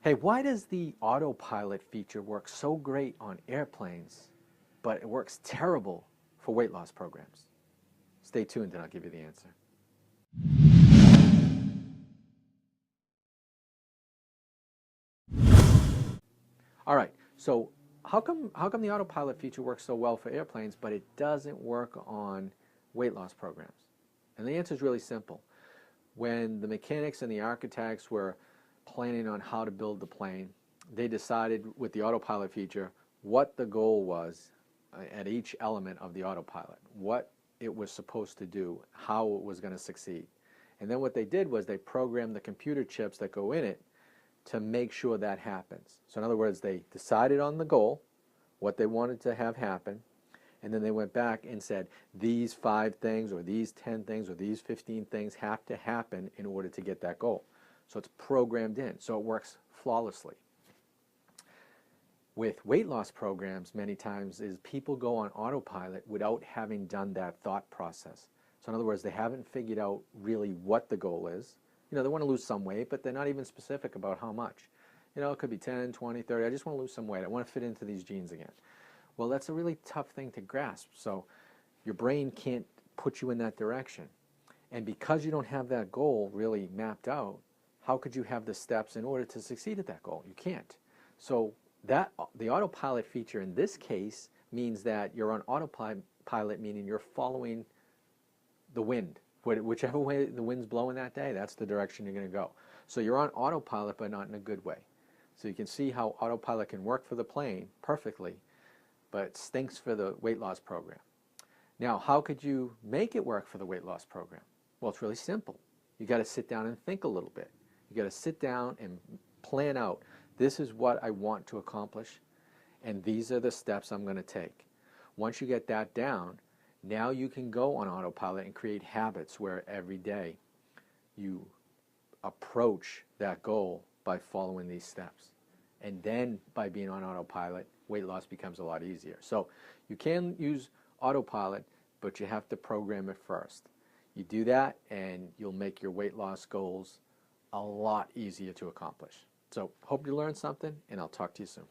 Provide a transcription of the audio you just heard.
Hey, why does the autopilot feature work so great on airplanes, but it works terrible for weight loss programs? Stay tuned and I'll give you the answer. All right, so how come the autopilot feature works so well for airplanes, but it doesn't work on weight loss programs? And the answer is really simple. When the mechanics and the architects were planning on how to build the plane, they decided with the autopilot feature what the goal was at each element of the autopilot, what it was supposed to do, how it was going to succeed. And then what they did was they programmed the computer chips that go in it to make sure that happens. So in other words, they decided on the goal, what they wanted to have happen, and then they went back and said, these 5 things or these 10 things or these 15 things have to happen in order to get that goal. So it's programmed in, so it works flawlessly. With weight loss programs, many times, is people go on autopilot without having done that thought process. So in other words, they haven't figured out really what the goal is. You know, they want to lose some weight, but they're not even specific about how much. You know, it could be 10, 20, 30. I just want to lose some weight. I want to fit into these jeans again. Well, that's a really tough thing to grasp. So your brain can't put you in that direction. And because you don't have that goal really mapped out, how could you have the steps in order to succeed at that goal? You can't. So the autopilot feature in this case means that you're on autopilot, meaning you're following the wind. Whichever way the wind's blowing that day, that's the direction you're going to go. So you're on autopilot, but not in a good way. So you can see how autopilot can work for the plane perfectly, but it stinks for the weight loss program. Now, how could you make it work for the weight loss program? Well, it's really simple. You got to sit down and think a little bit. You got to sit down and plan out, this is what I want to accomplish, and these are the steps I'm going to take. Once you get that down, now you can go on autopilot and create habits where every day you approach that goal by following these steps. And then by being on autopilot, weight loss becomes a lot easier. So you can use autopilot, but you have to program it first. You do that and you'll make your weight loss goals a lot easier to accomplish. So hope you learned something, and I'll talk to you soon.